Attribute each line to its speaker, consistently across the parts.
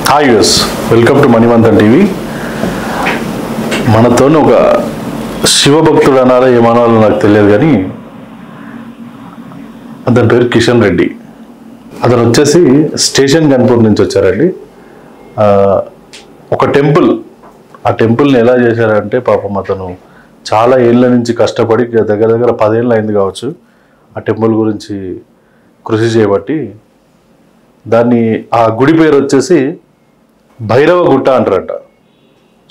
Speaker 1: Hi yous, welcome to Manimanthan TV. మనతో ఒక శివభక్తుడు అనాలో ఏమనాలో నాకు తెలియదు, కానీ అతని పేరు కిషన్ రెడ్డి. అతను వచ్చేసి స్టేషన్ గన్పూర్ నుంచి వచ్చారండి. ఒక టెంపుల్, ఆ టెంపుల్ని ఎలా చేశారంటే పాపం అతను చాలా ఏళ్ళ నుంచి కష్టపడి దగ్గర దగ్గర 10 ఏళ్ళు అయింది కావచ్చు ఆ టెంపుల్ గురించి కృషి చేయబట్టి దాన్ని, ఆ గుడి పేరు వచ్చేసి భైరవ గుట్ట అంటారంట.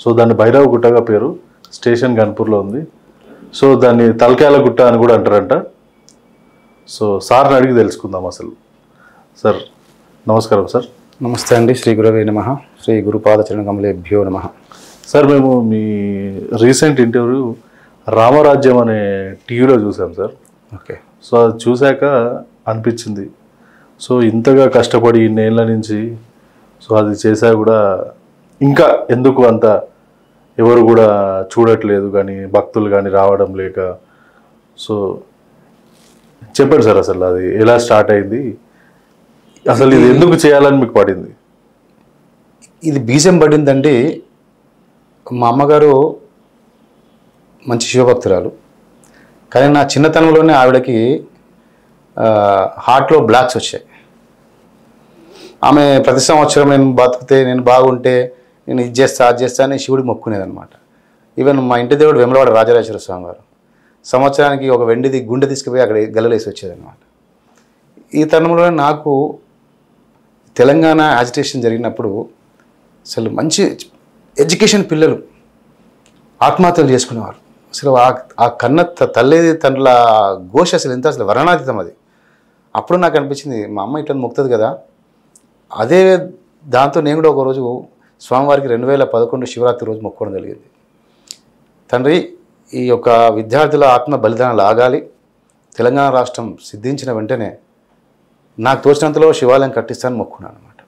Speaker 1: సో దాన్ని భైరవ గుట్టగా పేరు, స్టేషన్ గన్పూర్లో ఉంది. సో దాన్ని తలకాయల గుట్ట అని కూడా అంటారంట. సో సార్ని అడిగి తెలుసుకుందాం అసలు. సార్ నమస్కారం. సార్
Speaker 2: నమస్తే అండి. శ్రీ గురవే నమః. శ్రీ గురుపాద చరణ కమలేభ్యో నమః.
Speaker 1: సార్, మేము మీ రీసెంట్ ఇంటర్వ్యూ రామరాజ్యం అనే టీవీలో చూసాం సార్.
Speaker 2: ఓకే.
Speaker 1: సో అది చూశాక అనిపించింది, సో ఇంతగా కష్టపడి ఇన్నేళ్ళ నుంచి సో అది చేశా కూడా ఇంకా ఎందుకు అంత ఎవరు కూడా చూడట్లేదు, కానీ భక్తులు కానీ రావడం లేక. సో చెప్పండి సార్, అసలు అది ఎలా స్టార్ట్ అయింది, అసలు ఇది ఎందుకు చేయాలని మీకు పడింది?
Speaker 2: ఇది బీజం పడిందండి. మా అమ్మగారు మంచి శివభక్తురాలు, కానీ నా చిన్నతనంలోనే ఆవిడకి హార్ట్లో బ్లాక్స్ వచ్చాయి. ఆమె ప్రతి సంవత్సరం నేను బతికితే, నేను బాగుంటే నేను ఇది చేస్తా అది చేస్తా అని శివుడికి మొక్కునేదనమాట. ఈవెన్ మా ఇంటి దేవుడు వేములవాడ రాజరాజేశ్వర స్వామి గారు సంవత్సరానికి ఒక వెండిది గుండె తీసుకుపోయి అక్కడ గల్లలేసి వచ్చేదన్నమాట. ఈ తరుణంలోనే నాకు తెలంగాణ యాజిటేషన్ జరిగినప్పుడు అసలు మంచి ఎడ్యుకేషన్ పిల్లలు ఆత్మహత్యలు చేసుకునేవారు. అసలు ఆ కన్న తల్లి తండ్రుల ఘోష అసలు ఎంత, అసలు వర్ణనాతీతం అది. అప్పుడు నాకు అనిపించింది, మా అమ్మ ఇట్లా మొక్కుతుంది కదా, అదే దాంతో నేను కూడా ఒకరోజు స్వామివారికి 2011 శివరాత్రి రోజు మొక్కుకోవడం జరిగింది. తండ్రి, ఈ యొక్క విద్యార్థుల ఆత్మ బలిదానాలు ఆగాలి, తెలంగాణ రాష్ట్రం సిద్ధించిన వెంటనే నాకు తోచినంతలో శివాలయం కట్టిస్తానని మొక్కున్నాను అనమాట.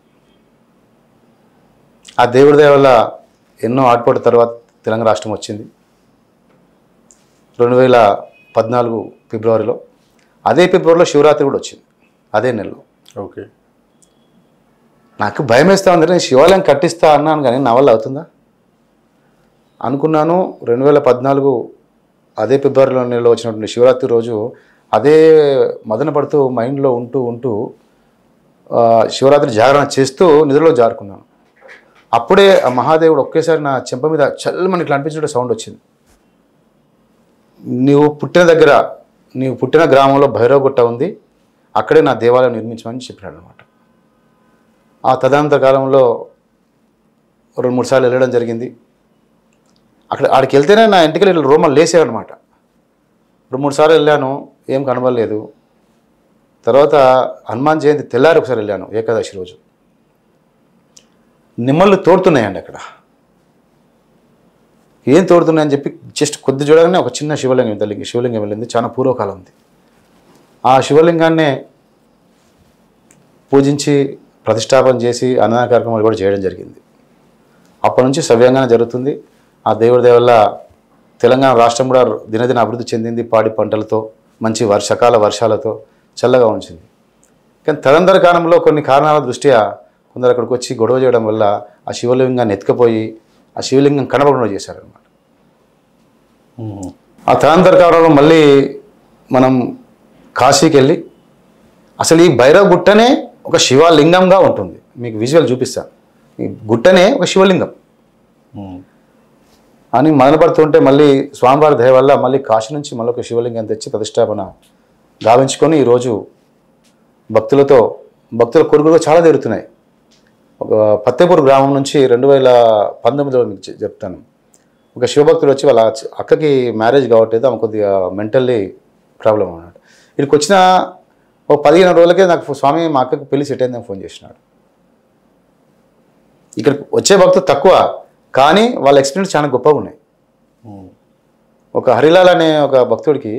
Speaker 2: ఆ దేవుడి దయ వల్ల ఎన్నో ఆటపోట తర్వాత తెలంగాణ రాష్ట్రం వచ్చింది 2014 ఫిబ్రవరిలో. అదే ఫిబ్రవరిలో శివరాత్రి కూడా వచ్చింది, అదే నెలలో.
Speaker 1: ఓకే.
Speaker 2: నాకు భయం వేస్తా ఉంది, నేను శివాలయం కట్టిస్తా అన్నాను, కానీ నా వల్ల అవుతుందా అనుకున్నాను. 2014 అదే ఫిబ్రవరిలో నెలలో వచ్చినటువంటి శివరాత్రి రోజు అదే మదన పడుతూ మైండ్లో ఉంటూ శివరాత్రి జాగరణ చేస్తూ నిద్రలో జారుకున్నాను. అప్పుడే ఆ మహాదేవుడు ఒకేసారి నా చెంప మీద చల్లమని ఇట్లా అనిపించిన సౌండ్ వచ్చింది. నీవు పుట్టిన గ్రామంలో భైరవగుట్ట ఉంది, అక్కడే నా దేవాలయం నిర్మించమని చెప్పినాడు అనమాట. ఆ తదనంతర కాలంలో 2-3 సార్లు వెళ్ళడం జరిగింది. ఆడికి వెళ్తేనే నా ఇంటికి రోమలు లేసేవన్నమాట. 2-3 సార్లు వెళ్ళాను, ఏం కనబడలేదు. తర్వాత హనుమాన్ జయంతి తెల్లారి ఒకసారి వెళ్ళాను, ఏకాదశి రోజు. నిమ్మళ్ళు తోడుతున్నాయండి అక్కడ. ఏం తోడుతున్నాయని చెప్పి జస్ట్ కొద్ది చూడగానే ఒక చిన్న శివలింగం, తల్లికి శివలింగం వెళ్ళింది, చాలా పూర్వకాలం ఉంది. ఆ శివలింగాన్నే పూజించి ప్రతిష్టాపన చేసి అన్నదాన కార్యక్రమాలు కూడా చేయడం జరిగింది. అప్పటి నుంచి సవ్యంగానే జరుగుతుంది. ఆ దేవుడి దయ వల్ల తెలంగాణ రాష్ట్రం కూడా దినదిన అభివృద్ధి చెందింది. పాడి పంటలతో, మంచి వర్షాలతో చల్లగా ఉంచింది. కానీ తదనంతర కాలంలో కొన్ని కారణాల దృష్ట్యా కొందరు అక్కడికి వచ్చి గొడవ చేయడం వల్ల ఆ శివలింగాన్ని ఎత్తుకుపోయి ఆ శివలింగం కనబడకుండా చేశారనమాట. ఆ తదనంతర కాలంలో మళ్ళీ మనం కాశీకి వెళ్ళి, అసలు ఈ భైరవ గుట్టనే ఒక శివలింగంగా ఉంటుంది. మీకు విజువల్ చూపిస్తాను. ఈ గుట్టనే ఒక శివలింగం అని మొదలుపడుతుంటే మళ్ళీ స్వామివారి దయ వల్ల మళ్ళీ కాశీ నుంచి మళ్ళీ ఒక శివలింగం తెచ్చి ప్రతిష్టాపన గావించుకొని ఈరోజు భక్తుల కొడుకులు చాలా తీరుతున్నాయి. ఒక పత్తేపూర్ గ్రామం నుంచి 2019లో మీకు చెప్తాను, ఒక శివభక్తుడు వచ్చి వాళ్ళ అక్కకి మ్యారేజ్ కావట్లేదు, ఆమె కొద్దిగా మెంటల్లీ ప్రాబ్లం అన్నాడు. ఇక్కడికి వచ్చిన ఒక 15 రోజులకే నాకు స్వామి మా అక్కకి పెళ్లి సెట్ అయిందని ఫోన్ చేసినాడు. ఇక్కడికి వచ్చే భక్తులు తక్కువ, కానీ వాళ్ళ ఎక్స్పీరియన్స్ చాలా గొప్పగా ఉన్నాయి. ఒక హరిలాల్ అనే ఒక భక్తుడికి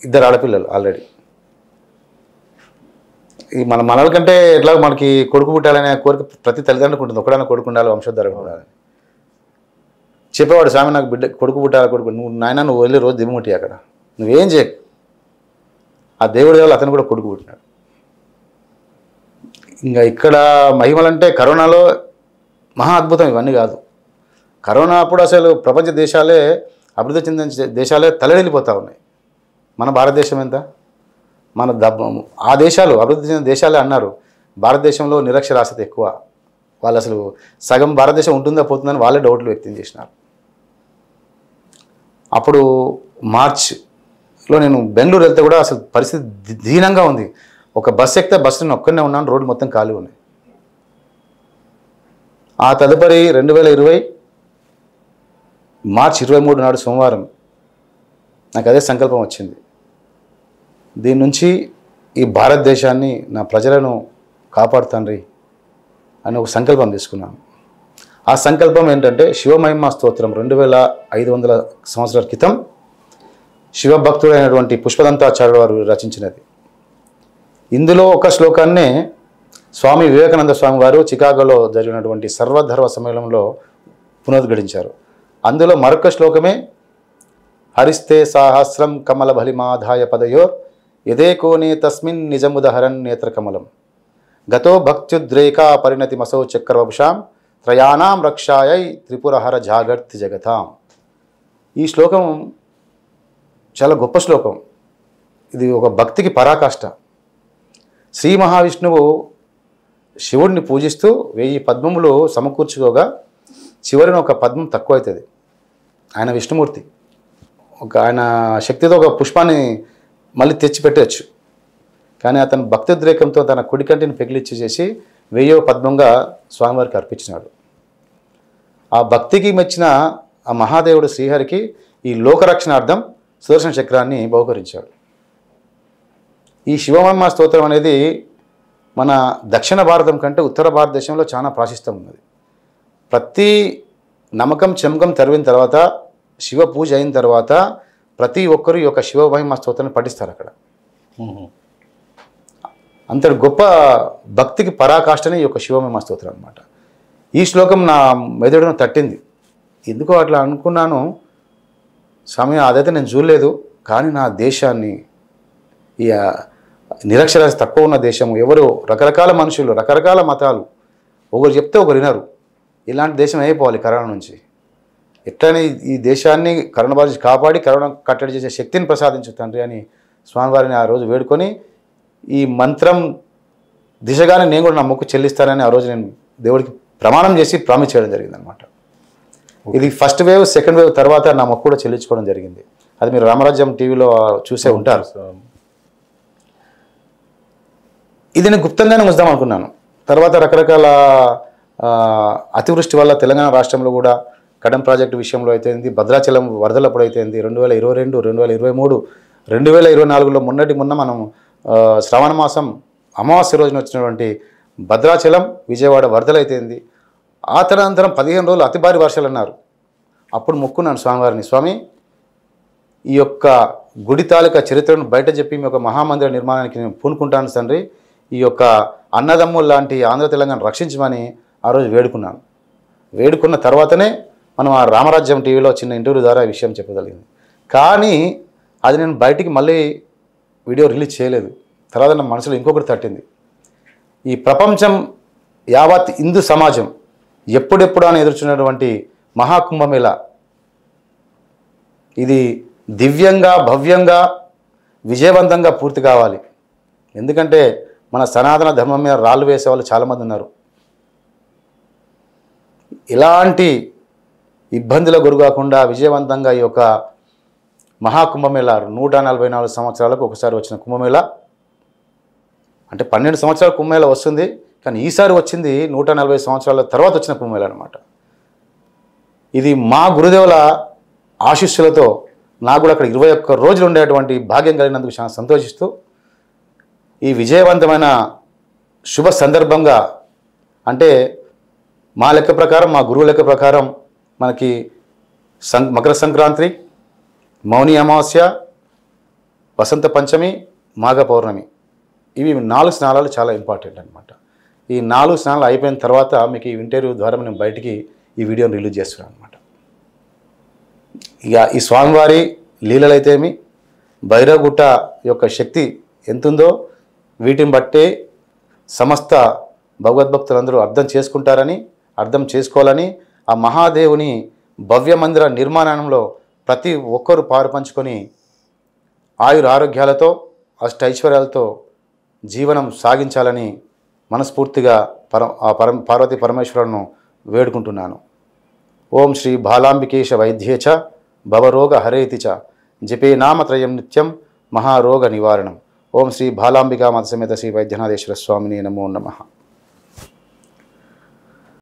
Speaker 2: 2 ఆడపిల్లలు ఆల్రెడీ. ఈ మనల కంటే ఎట్లా మనకి కొడుకు పుట్టాలనే కోరిక ప్రతి తల్లిదండ్రులకు ఉంటుంది, ఒకడైనా కొడుకు ఉండాలి, వంశోద్ధారం ఉండాలని చెప్పేవాడు. స్వామి నాకు కొడుకు పుట్టాలి, నువ్వు వెళ్ళి రోజు దిగుముట్టి అక్కడ నువ్వేం చేయకు, ఆ దేవుడి వల్ల అతను కూడా కొడుకు పుట్టినాడు. ఇంకా ఇక్కడ మహిమలంటే కరోనాలో మహా అద్భుతం ఇవన్నీ కాదు. కరోనా అప్పుడు అసలు ప్రపంచ దేశాలే, అభివృద్ధి చెందిన దేశాలే తలడిల్లిపోతూ ఉన్నాయి. మన భారతదేశం ఎంత, ఆ దేశాలు అభివృద్ధి చెందిన దేశాలే అన్నారు భారతదేశంలో నిరక్షరాస్యత ఎక్కువ, వాళ్ళు అసలు సగం భారతదేశం ఉంటుందా పోతుందని వాళ్ళే డౌట్లు వ్యక్తం చేసినారు. అప్పుడు మార్చ్లో నేను బెంగళూరు వెళ్తే కూడా అసలు పరిస్థితి దీనంగా ఉంది. ఒక బస్సు ఎక్కితే బస్సు నేను ఒక్కనే ఉన్నాను, రోడ్డు మొత్తం ఖాళీ ఉన్నాయి. ఆ తదుపరి 2020 మార్చి 23 నాడు సోమవారం నాకు అదే సంకల్పం వచ్చింది. దీని నుంచి ఈ భారతదేశాన్ని, నా ప్రజలను కాపాడుతాండ్రి అని ఒక సంకల్పం తీసుకున్నాను. ఆ సంకల్పం ఏంటంటే శివమహిమ స్తోత్రం 2500 సంవత్సరాల క్రితం శివభక్తుడైనటువంటి పుష్పదంతాచార్యుడు వారు రచించినది. ఇందులో ఒక శ్లోకాన్నే స్వామి వివేకానంద స్వామి వారు చికాగోలో జరిగినటువంటి సర్వధర్మ సమ్మేళనంలో పునరుద్ఘాటించారు. అందులో మరొక శ్లోకమే హరిస్తే సాహస్రం కమల బలిమాధాయ పదయోర్ యదేకోనే తస్మిన్ నిజముదహరన్ నేత్రకమలం గతో భక్త్యుద్రేకా పరిణతి మసౌ చక్రవపుషాం త్రయానాం రక్షాయై త్రిపురహర జాగర్తి జగతాం. ఈ శ్లోకం చాలా గొప్ప శ్లోకం. ఇది ఒక భక్తికి పరాకాష్ట. శ్రీ మహావిష్ణువు శివుడిని పూజిస్తూ 1000 పద్మములు సమకూర్చుకోగా చివరిన ఒక పద్మం తక్కువ అవుతుంది. ఆయన విష్ణుమూర్తి, ఆయన శక్తితో ఒక పుష్పాన్ని మళ్ళీ తెచ్చిపెట్టవచ్చు. కానీ అతను భక్తిద్రేకంతో తన కుడి కంటిని పెగిలిచ్చి చేసి 1000వ పద్మంగా స్వామివారికి అర్పించినాడు. ఆ భక్తికి మెచ్చిన ఆ మహాదేవుడు శ్రీహరికి ఈ లోకరక్షణార్థం సుదర్శన చక్రాన్ని బహుకరించాడు. ఈ శివమహిమ స్తోత్రం అనేది మన దక్షిణ భారతం కంటే ఉత్తర భారతదేశంలో చాలా ప్రాశస్త్యం ఉన్నది. ప్రతి నమ్మకం చెమకం తరివిన తర్వాత, శివ పూజ అయిన తర్వాత ప్రతి ఒక్కరు ఈ యొక్క శివమహిమ స్తోత్రాన్ని పఠిస్తారు అక్కడ. అంతటి గొప్ప భక్తికి పరాకాష్ఠనే ఈ యొక్క శివమహిమ స్తోత్రం అనమాట. ఈ శ్లోకం నా మెదడును తట్టింది. ఎందుకో అట్లా అనుకున్నాను, స్వామి అదైతే నేను చూడలేదు, కానీ నా దేశాన్ని, ఈ నిరక్షరాస్యత తక్కువ ఉన్న దేశము, ఎవరు రకరకాల మనుషులు, రకరకాల మతాలు, ఒకరు చెప్తే ఒకరు వినరు, ఇలాంటి దేశం అయిపోవాలి కరోనా నుంచి. ఎట్లనే ఈ దేశాన్ని కరోనా బాధ కాపాడి కరోనా కట్టడి చేసే శక్తిని ప్రసాదించు తండ్రి అని స్వామివారిని ఆ రోజు వేడుకొని, ఈ మంత్రం దిశగానే నేను కూడా నా మొక్కు చెల్లిస్తానని ఆ రోజు నేను దేవుడికి ప్రమాణం చేసి ప్రామిస్ చేయడం జరిగింది అనమాట. ఇది ఫస్ట్ వేవ్, సెకండ్ వేవ్ తర్వాత నా మొక్కు కూడా చెల్లించుకోవడం జరిగింది. అది మీరు రామరాజ్యం టీవీలో చూసే ఉంటారు. ఇది నేను గుప్తంగానే ఉంచుదాం అనుకున్నాను. తర్వాత రకరకాల అతివృష్టి వల్ల తెలంగాణ రాష్ట్రంలో కూడా కడం ప్రాజెక్టు విషయంలో అయితేంది, భద్రాచలం వరదలప్పుడు అయితేంది, 2022, 2023, 2024లో మొన్న మనం శ్రావణ మాసం అమావాస్య రోజున వచ్చినటువంటి భద్రాచలం విజయవాడ వరదలు అయితేంది. ఆ తదనంతరం 15 రోజులు అతి భారీ వర్షాలు అన్నారు. అప్పుడు మొక్కున్నాను స్వామివారిని, స్వామి ఈ యొక్క గుడి తాలూకా చరిత్రను బయట చెప్పి మీ యొక్క మహామందిర నిర్మాణానికి నేను పూనుకుంటాను తండ్రి, ఈ యొక్క అన్నదమ్ములు లాంటి ఆంధ్ర తెలంగాణ రక్షించమని ఆ రోజు వేడుకున్నాను. వేడుకున్న తర్వాతనే మనం ఆ రామరాజ్యం టీవీలో చిన్న ఇంటర్వ్యూ ద్వారా ఈ విషయం చెప్పగలిగింది. కానీ అది నేను బయటికి మళ్ళీ వీడియో రిలీజ్ చేయలేదు. తర్వాత నా మనసులో ఇంకొకటి తట్టింది. ఈ ప్రపంచం యావత్ హిందూ సమాజం ఎప్పుడెప్పుడు అని ఎదుర్కొన్నటువంటి మహాకుంభమేళ ఇది దివ్యంగా, భవ్యంగా, విజయవంతంగా పూర్తి కావాలి. ఎందుకంటే మన సనాతన ధర్మం మీద రాళ్ళు వేసే వాళ్ళు చాలామంది ఉన్నారు. ఇలాంటి ఇబ్బందుల గురి కాకుండా విజయవంతంగా ఈ యొక్క మహాకుంభమేళ 144 సంవత్సరాలకు ఒకసారి వచ్చిన కుంభమేళ, అంటే 12 సంవత్సరాల కుంభమేళ వస్తుంది, కానీ ఈసారి వచ్చింది 140 సంవత్సరాల తర్వాత వచ్చిన కుంభమేళ అనమాట. ఇది మా గురుదేవుల ఆశీస్సులతో నాకు కూడా అక్కడ 21 రోజులు ఉండేటువంటి భాగ్యం కలిగినందుకు చాలా సంతోషిస్తూ, ఈ విజయవంతమైన శుభ సందర్భంగా, అంటే మా లెక్క ప్రకారం, మా గురువు లెక్క ప్రకారం మనకి మకర సంక్రాంతి, మౌని అమావాస్య, వసంత పంచమి, మాఘ పౌర్ణమి, ఇవి 4 స్నానాలు చాలా ఇంపార్టెంట్ అనమాట. ఈ 4 స్నానాలు అయిపోయిన తర్వాత మీకు ఈ ఇంటర్వ్యూ ద్వారా నేను బయటికి ఈ వీడియోని రిలీజ్ చేస్తున్నాను అనమాట. ఇక ఈ స్వామివారి లీలలైతేమి, భైరవగుట్ట యొక్క శక్తి ఎంతుందో వీటిని బట్టే సమస్త భగవద్భక్తులందరూ అర్థం చేసుకుంటారని, అర్థం చేసుకోవాలని, ఆ మహాదేవుని భవ్య మందిర నిర్మాణంలో ప్రతి ఒక్కరూ పాలు పంచుకొని ఆయుర ఆరోగ్యాలతో అష్టైశ్వర్యాలతో జీవనం సాగించాలని మనస్ఫూర్తిగా పార్వతీ పరమేశ్వరులను వేడుకుంటున్నాను. ఓం శ్రీ బాలాంబికేశ వైద్యే చ భవరోగ హరేతి చ జపే నామత్రయం నిత్యం మహారోగ నివారణం. ఓం శ్రీ బాలాంబికా మాత సమేత శ్రీ వైద్యనాథేశ్వర స్వామిని నమో నమః.